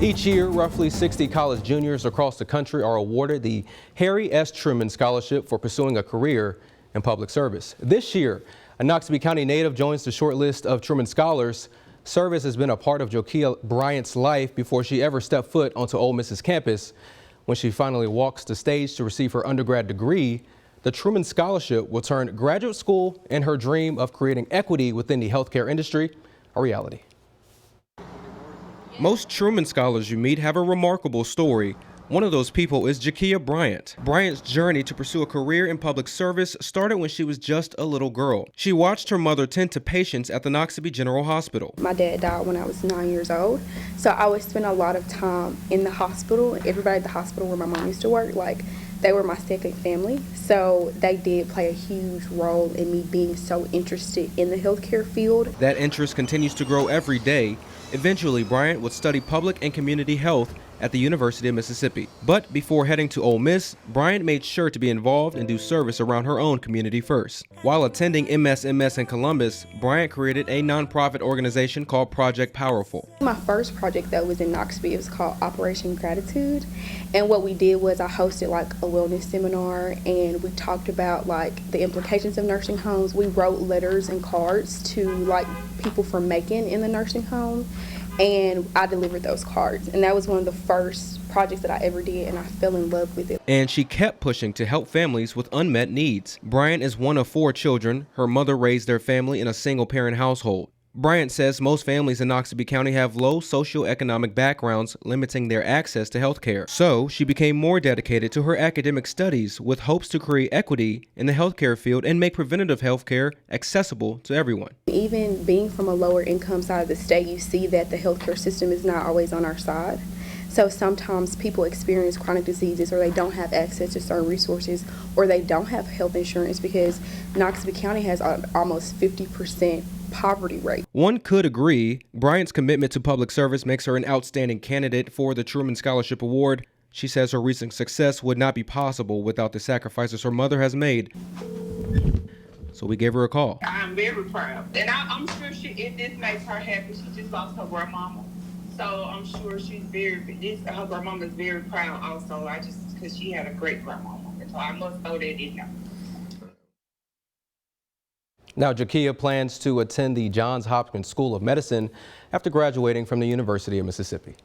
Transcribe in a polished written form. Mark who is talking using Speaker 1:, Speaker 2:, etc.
Speaker 1: Each year, roughly 60 college juniors across the country are awarded the Harry S. Truman Scholarship for pursuing a career in public service. This year, a Noxubee County native joins the short list of Truman Scholars. Service has been a part of Jakia Bryant's life before she ever stepped foot onto Ole Miss's campus. When she finally walks the stage to receive her undergrad degree, the Truman Scholarship will turn graduate school and her dream of creating equity within the healthcare industry a reality. Most Truman Scholars you meet have a remarkable story. One of those people is Jakia Bryant. Bryant's journey to pursue a career in public service started when she was just a little girl. She watched her mother tend to patients at the Noxubee General Hospital.
Speaker 2: My dad died when I was 9 years old, so I would spend a lot of time in the hospital. Everybody at the hospital where my mom used to work, they were my second family, so they did play a huge role in me being so interested in the healthcare field.
Speaker 1: That interest continues to grow every day. Eventually, Bryant would study public and community health at the University of Mississippi. But before heading to Ole Miss, Bryant made sure to be involved and do service around her own community first. While attending MS in Columbus, Bryant created a nonprofit organization called Project Powerful.
Speaker 2: My first project that was in Noxubee, it was called Operation Gratitude. And what we did was I hosted a wellness seminar, and we talked about the implications of nursing homes. We wrote letters and cards to people from Macon in the nursing home, and I delivered those cards. And that was one of the first projects that I ever did, and I fell in love with it.
Speaker 1: And she kept pushing to help families with unmet needs. Bryant is one of 4 children. Her mother raised their family in a single-parent household. Bryant says most families in Noxubee County have low socioeconomic backgrounds, limiting their access to health care. So she became more dedicated to her academic studies with hopes to create equity in the healthcare field and make preventative health care accessible to everyone.
Speaker 2: Even being from a lower income side of the state, you see that the healthcare system is not always on our side. So sometimes people experience chronic diseases, or they don't have access to certain resources, or they don't have health insurance because Noxubee County has almost 50% poverty rate.
Speaker 1: One could agree. Bryant's commitment to public service makes her an outstanding candidate for the Truman Scholarship Award. She says her recent success would not be possible without the sacrifices her mother has made. So we gave her a call.
Speaker 3: I'm very proud, and I'm sure if this makes her happy. She just lost her grandmama, so I'm sure she's her grandmama is very proud also. Because she had a great grandmama, so I must throw that in there.
Speaker 1: Now, Jakia plans to attend the Johns Hopkins School of Medicine after graduating from the University of Mississippi.